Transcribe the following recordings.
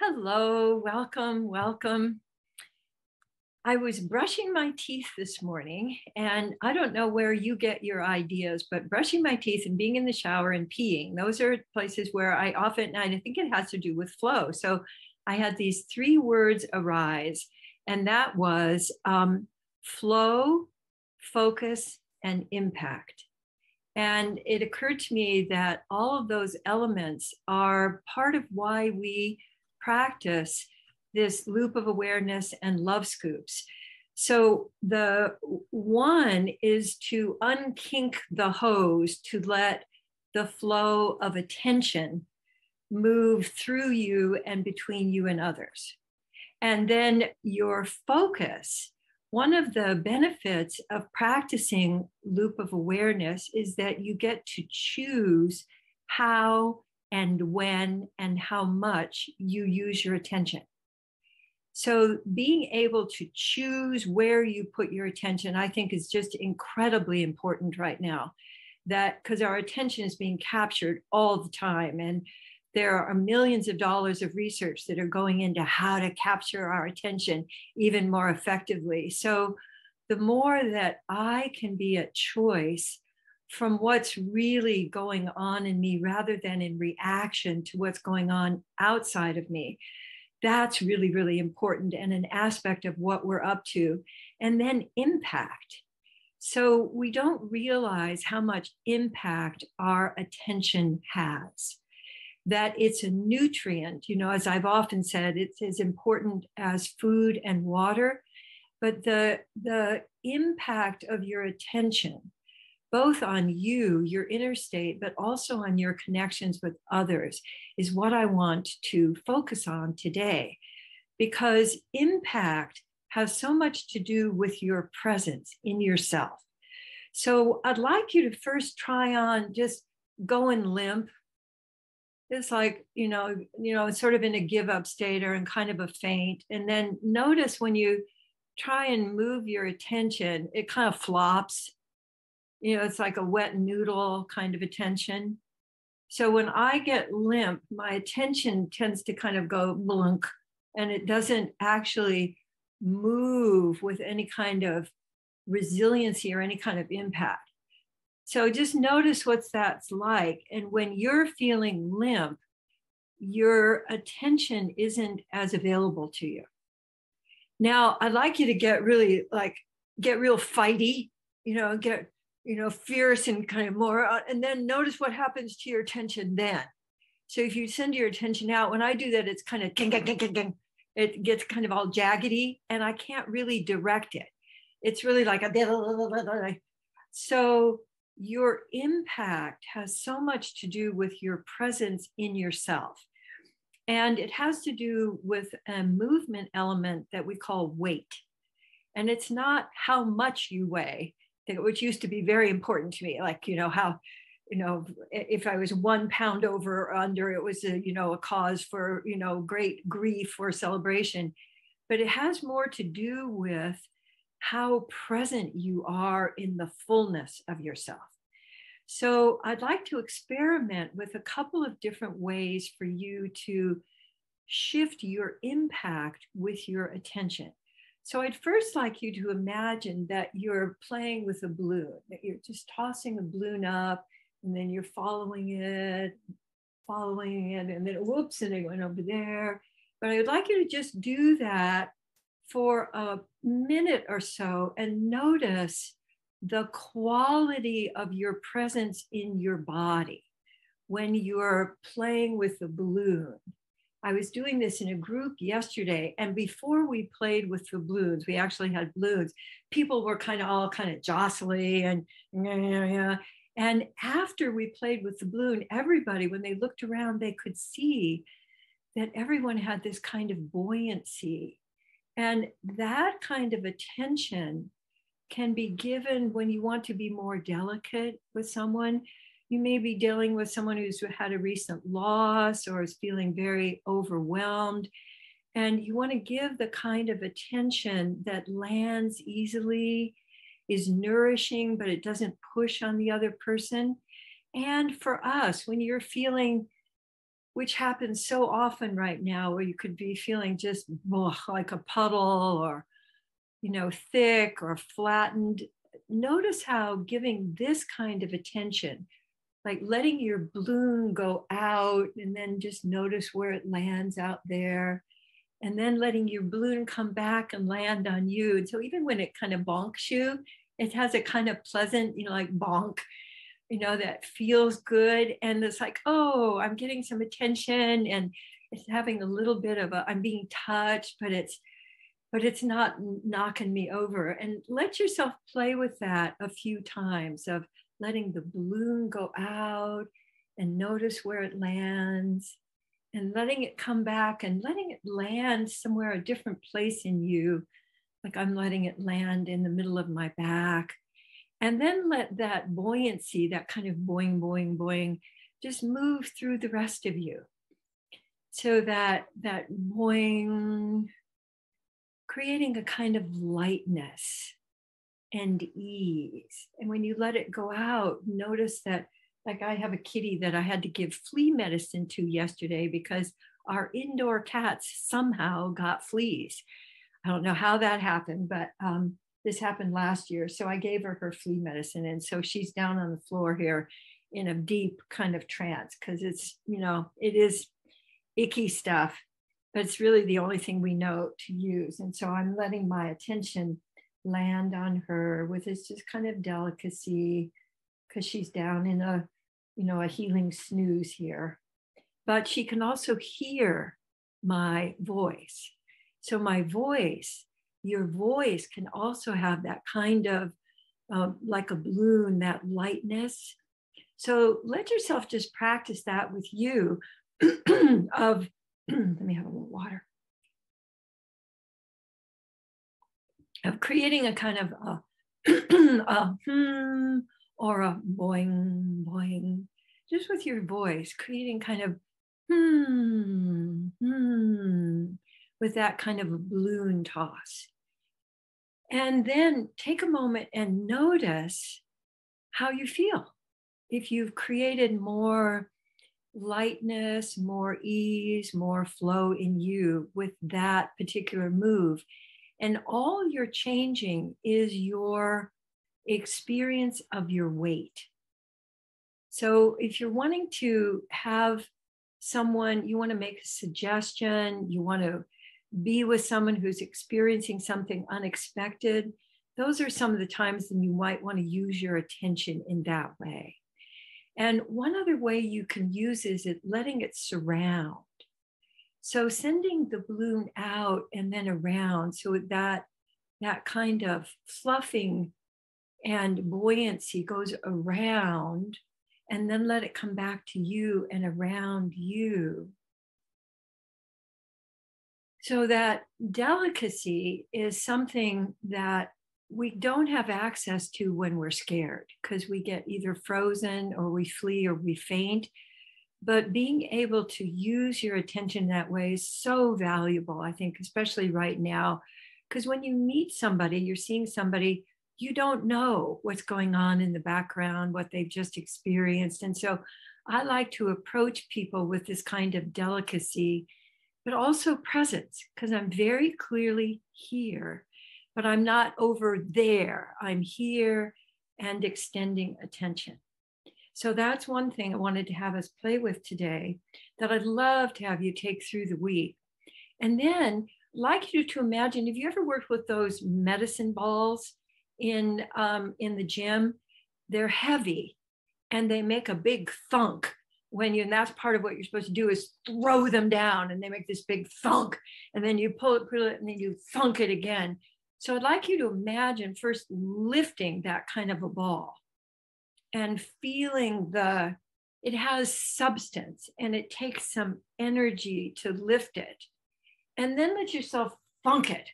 Hello, welcome, welcome. I was brushing my teeth this morning, and I don't know where you get your ideas, but brushing my teeth and being in the shower and peeing, those are places where I often, and I think it has to do with flow. So I had these three words arise, and that was flow, focus, and impact. And it occurred to me that all of those elements are part of why we practice this loop of awareness and love scoops. So the one is to unkink the hose to let the flow of attention move through you and between you and others. And then your focus. One of the benefits of practicing loop of awareness is that you get to choose how and when and how much you use your attention. So being able to choose where you put your attention, I think, is just incredibly important right now. That because our attention is being captured all the time, and there are millions of dollars of research that are going into how to capture our attention even more effectively. So the more that I can be at choice from what's really going on in me rather than in reaction to what's going on outside of me, that's really, really important and an aspect of what we're up to. And then impact. So we don't realize how much impact our attention has. That it's a nutrient, as I've often said, it's as important as food and water, but the impact of your attention, both on you, your inner state, but also on your connections with others, is what I want to focus on today, because impact has so much to do with your presence in yourself. So I'd like you to first try on just going limp. It's like, it's sort of in a give up state or in kind of a faint. And then notice when you try and move your attention, it kind of flops. It's like a wet noodle kind of attention. So when I get limp, my attention tends to kind of go blunk, and it doesn't actually move with any kind of resiliency or any kind of impact. So just notice what that's like. And when you're feeling limp, your attention isn't as available to you. Now, I'd like you to get real fighty, get, fierce and kind of more, and then notice what happens to your attention then. So if you send your attention out, when I do that, it's kind of, it gets kind of all jaggedy and I can't really direct it. It's really like so your impact has so much to do with your presence in yourself. And it has to do with a movement element that we call weight. And it's not how much you weigh, which used to be very important to me. Like, how, if I was 1 pound over or under, it was a cause for, great grief or celebration. But it has more to do with how present you are in the fullness of yourself. So I'd like to experiment with a couple of different ways for you to shift your impact with your attention. So I'd first like you to imagine that you're playing with a balloon, that you're just tossing a balloon up, and then you're following it, and then whoops, and it went over there. But I would like you to just do that for a minute or so and notice the quality of your presence in your body when you're playing with the balloon. I was doing this in a group yesterday, and before we played with the balloons, we actually had balloons. People were all jostling and and after we played with the balloon, everybody, when they looked around, they could see that everyone had this kind of buoyancy. And that kind of attention can be given when you want to be more delicate with someone. You may be dealing with someone who's had a recent loss or is feeling very overwhelmed. And you want to give the kind of attention that lands easily, is nourishing, but it doesn't push on the other person. And for us, when you're feeling which happens so often right now, where you could be feeling just like a puddle, or, thick or flattened. Notice how giving this kind of attention, like letting your balloon go out and then just notice where it lands out there, and then letting your balloon come back and land on you. And so even when it kind of bonks you, it has a kind of pleasant, like bonk, that feels good. And it's like, oh, I'm getting some attention, and it's having a little bit of I'm being touched, but it's not knocking me over. And let yourself play with that a few times, of letting the balloon go out and notice where it lands, and letting it come back and letting it land somewhere, a different place in you. Like I'm letting it land in the middle of my back. And then let that buoyancy, that kind of boing, boing, boing, just move through the rest of you. So that boing, creating a kind of lightness and ease. And when you let it go out, notice that, like I have a kitty that I had to give flea medicine to yesterday because our indoor cats somehow got fleas. I don't know how that happened, but this happened last year. So I gave her flea medicine. And so she's down on the floor here in a deep kind of trance, because it's, it is icky stuff, but it's really the only thing we know to use. And so I'm letting my attention land on her with this just kind of delicacy, because she's down in a healing snooze here. But she can also hear my voice. So my voice, your voice can also have that kind of like a balloon, that lightness. So let yourself just practice that with you of, let me have a little water, of creating a kind of a or a boing, boing, just with your voice, creating kind of with that kind of a balloon toss. And then take a moment and notice how you feel. If you've created more lightness, more ease, more flow in you with that particular move. And all you're changing is your experience of your weight. So if you're wanting to have someone, you want to make a suggestion, you want to be with someone who's experiencing something unexpected, those are some of the times when you might want to use your attention in that way. And one other way you can use is letting it surround. So sending the balloon out and then around, so that kind of fluffing and buoyancy goes around, and then let it come back to you and around you. So that delicacy is something that we don't have access to when we're scared, because we get either frozen or we flee or we faint. But being able to use your attention that way is so valuable, I think, especially right now, because when you meet somebody, you're seeing somebody, you don't know what's going on in the background, what they've just experienced. And so I like to approach people with this kind of delicacy, but also presence, because I'm very clearly here, but I'm not over there. I'm here and extending attention. So that's one thing I wanted to have us play with today, that I'd love to have you take through the week. And then I'd like you to imagine, have you ever worked with those medicine balls in the gym? They're heavy and they make a big thunk when you, and that's part of what you're supposed to do, is throw them down, and they make this big thunk, and then you pull it, and then you thunk it again. So I'd like you to imagine first lifting that kind of a ball and feeling it has substance and it takes some energy to lift it. And then let yourself thunk it,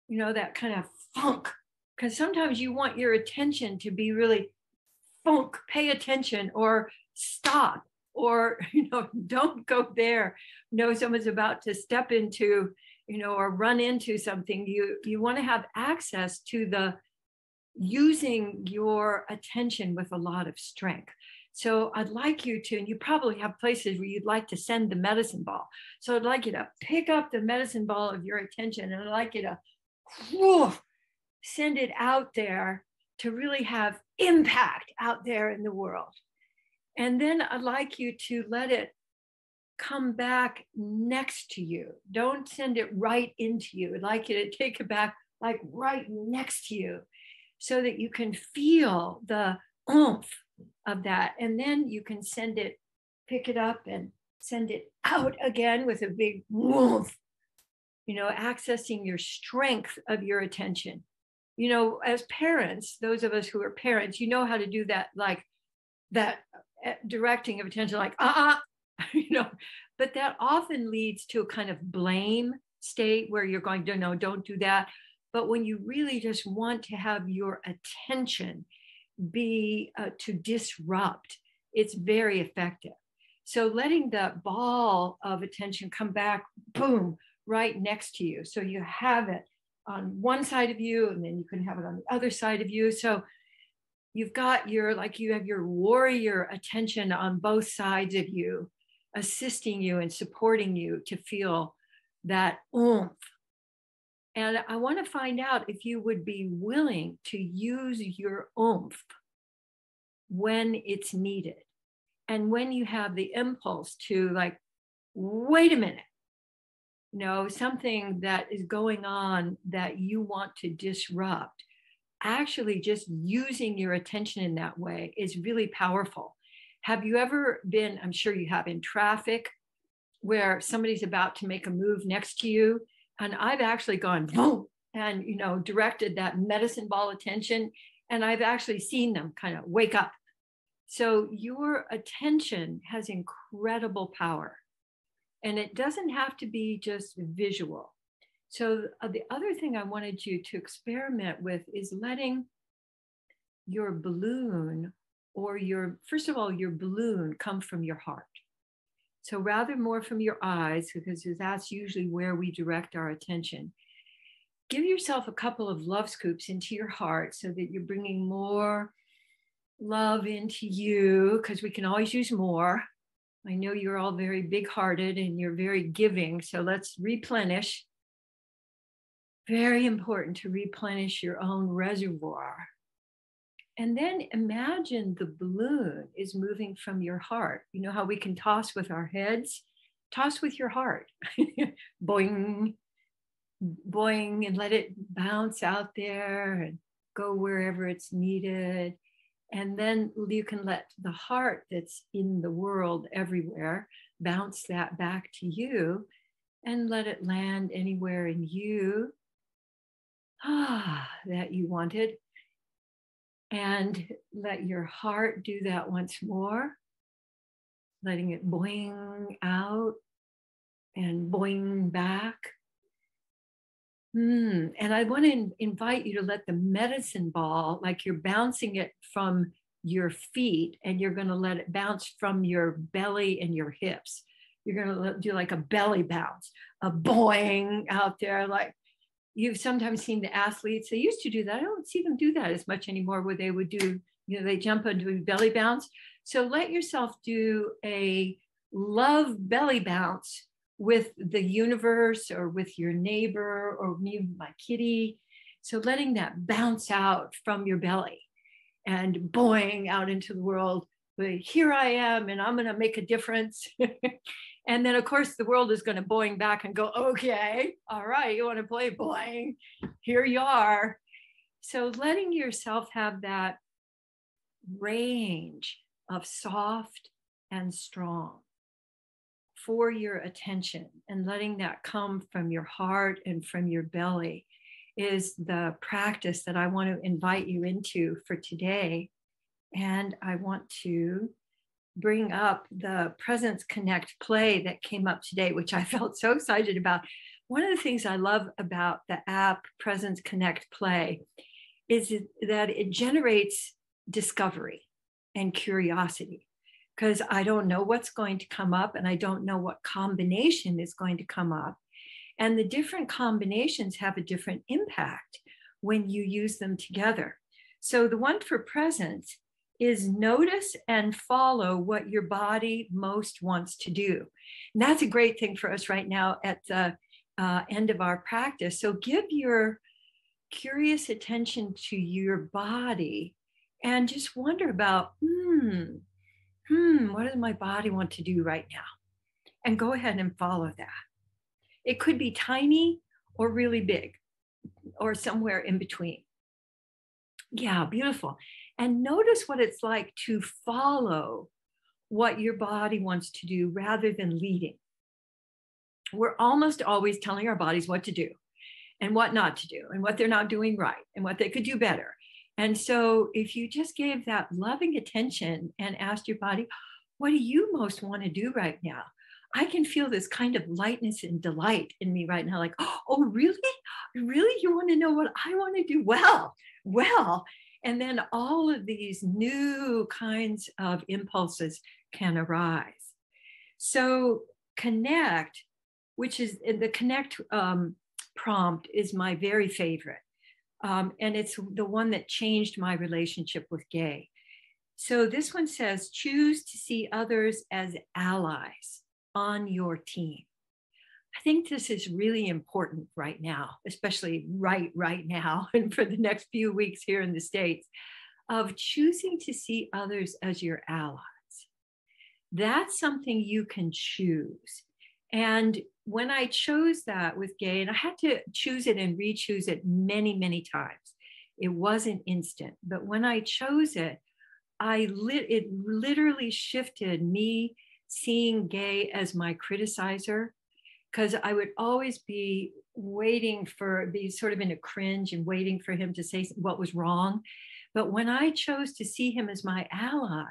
that kind of thunk, because sometimes you want your attention to be really thunk, pay attention, or stop, or, don't go there. Someone's about to step into, or run into something. You want to have access to using your attention with a lot of strength. So I'd like you to, and you probably have places where you'd like to send the medicine ball. So I'd like you to pick up the medicine ball of your attention, and I'd like you to whoo, send it out there to really have impact out there in the world. And then I'd like you to let it come back next to you. Don't send it right into you. I'd like you to take it back like right next to you so that you can feel the oomph of that. And then you can send it, pick it up and send it out again with a big oomph, accessing your strength of your attention. As parents, those of us who are parents, how to do that, like that directing of attention, like, but that often leads to a kind of blame state where you're going to, no, don't do that. But when you really just want to have your attention be to disrupt, it's very effective. So letting that ball of attention come back, boom, right next to you. So you have it on one side of you, and then you can have it on the other side of you. So you've got you have your warrior attention on both sides of you, assisting you and supporting you to feel that oomph. And I want to find out if you would be willing to use your oomph when it's needed. And when you have the impulse to, like, wait a minute, something that is going on that you want to disrupt, actually just using your attention in that way is really powerful. Have you ever been, I'm sure you have, in traffic where somebody's about to make a move next to you? And I've actually gone boom and, directed that medicine ball attention. And I've actually seen them kind of wake up. So your attention has incredible power. And it doesn't have to be just visual. So the other thing I wanted you to experiment with is letting your balloon first of all, your balloon come from your heart. So rather more from your eyes, because that's usually where we direct our attention. Give yourself a couple of love scoops into your heart so that you're bringing more love into you, because we can always use more. I know you're all very big-hearted and you're very giving, so let's replenish. Very important to replenish your own reservoir. And then imagine the balloon is moving from your heart. You know how we can toss with our heads? Toss with your heart. Boing, boing, and let it bounce out there and go wherever it's needed. And then you can let the heart that's in the world everywhere bounce that back to you and let it land anywhere in you that you wanted. And let your heart do that once more, letting it boing out and boing back. And I want to invite you to let the medicine ball, like you're bouncing it from your feet, and you're going to let it bounce from your belly and your hips. You're going to do like a belly bounce, a boing out there, like you've sometimes seen the athletes. They used to do that. I don't see them do that as much anymore, where they would do, they jump into a belly bounce. So let yourself do a love belly bounce with the universe or with your neighbor or me, my kitty. So letting that bounce out from your belly and boing out into the world. Here I am, and I'm going to make a difference. And then, of course, the world is going to boing back and go, okay, all right, you want to play boing? Here you are. So letting yourself have that range of soft and strong for your attention, and letting that come from your heart and from your belly is the practice that I want to invite you into for today. And I want to bring up the Presence Connect play that came up today, which I felt so excited about. One of the things I love about the app Presence Connect play is that it generates discovery and curiosity, because I don't know what's going to come up, and I don't know what combination is going to come up. And the different combinations have a different impact when you use them together. So the one for presence is notice and follow what your body most wants to do. And that's a great thing for us right now at the end of our practice. So give your curious attention to your body and just wonder about, what does my body want to do right now? And go ahead and follow that. It could be tiny or really big or somewhere in between. Yeah, beautiful. And notice what it's like to follow what your body wants to do rather than leading. We're almost always telling our bodies what to do and what not to do and what they're not doing right and what they could do better. And so if you just gave that loving attention and asked your body, what do you most want to do right now? I can feel this kind of lightness and delight in me right now. Like, oh, really? Really? You want to know what I want to do? Well. And then all of these new kinds of impulses can arise. So connect, which is the connect prompt is my very favorite. And it's the one that changed my relationship with Gay. So this one says, choose to see others as allies on your team. I think this is really important right now, especially right now and for the next few weeks here in the States, of choosing to see others as your allies. That's something you can choose. And when I chose that with Gay, and I had to choose it and re-choose it many, many times, it wasn't instant. But when I chose it, it literally shifted me seeing Gay as my criticizer, because I would always be be sort of in a cringe and waiting for him to say what was wrong. But when I chose to see him as my ally,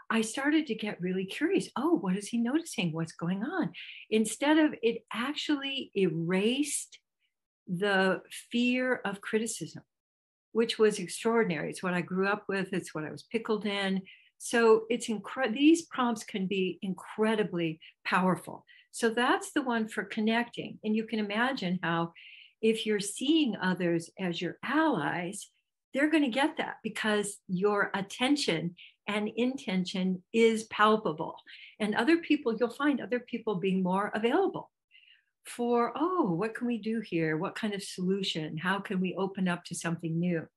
I started to get really curious. Oh, what is he noticing? What's going on? Instead of it actually erased the fear of criticism, which was extraordinary. It's what I grew up with. It's what I was pickled in. So these prompts can be incredibly powerful. So that's the one for connecting. And you can imagine how if you're seeing others as your allies, they're going to get that because your attention and intention is palpable. And you'll find other people being more available for, what can we do here? What kind of solution? How can we open up to something new?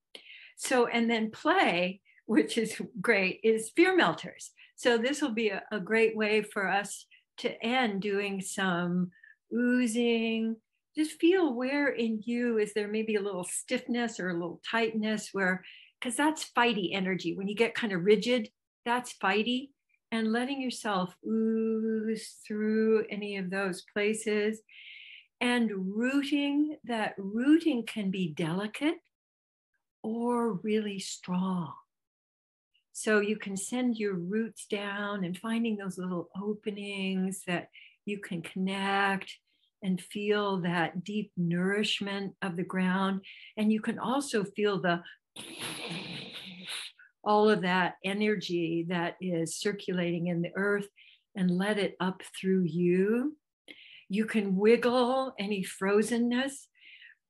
So, and then play, which is great, is fear melters. So this will be a great way for us to end doing some oozing. Just feel where in you is there maybe a little stiffness or a little tightness because that's fighty energy. When you get kind of rigid, that's fighty. And letting yourself ooze through any of those places. And rooting can be delicate or really strong. So you can send your roots down and finding those little openings that you can connect and feel that deep nourishment of the ground. And you can also feel all of that energy that is circulating in the earth and let it up through you. You can wiggle any frozenness.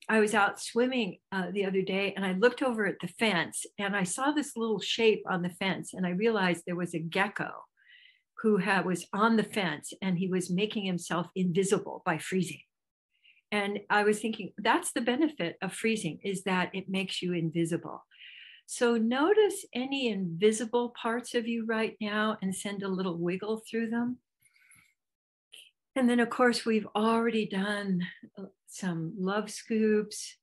I was out swimming the other day and I looked over at the fence and I saw this little shape on the fence and I realized there was a gecko who was on the fence and he was making himself invisible by freezing. And I was thinking, that's the benefit of freezing, is that it makes you invisible. So notice any invisible parts of you right now and send a little wiggle through them. And then, of course, we've already done some love scoops.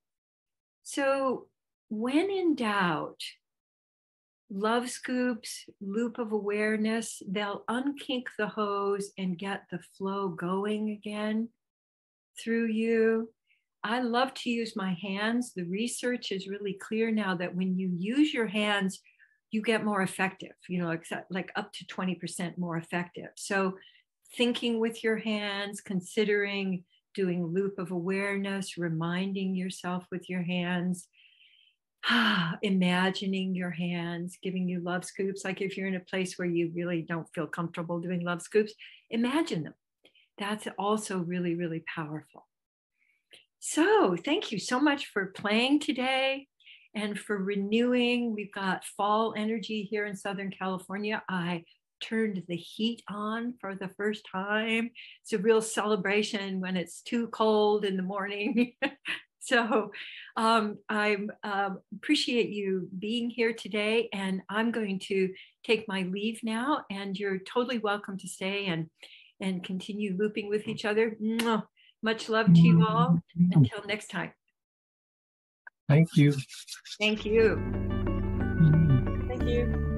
So when in doubt, love scoops, loop of awareness, they'll unkink the hose and get the flow going again through you. I love to use my hands. The research is really clear now that when you use your hands, you get more effective, like up to 20% more effective. So thinking with your hands, considering doing loop of awareness, reminding yourself with your hands, imagining your hands, giving you love scoops. Like if you're in a place where you really don't feel comfortable doing love scoops, imagine them. That's also really, really powerful. So thank you so much for playing today. And for renewing, we've got fall energy here in Southern California. I turned the heat on for the first time. It's a real celebration when it's too cold in the morning. So I appreciate you being here today, and I'm going to take my leave now, and you're totally welcome to stay and continue looping with each other. Mwah. Much love to you all. Until next time. Thank you. Thank you. Thank you.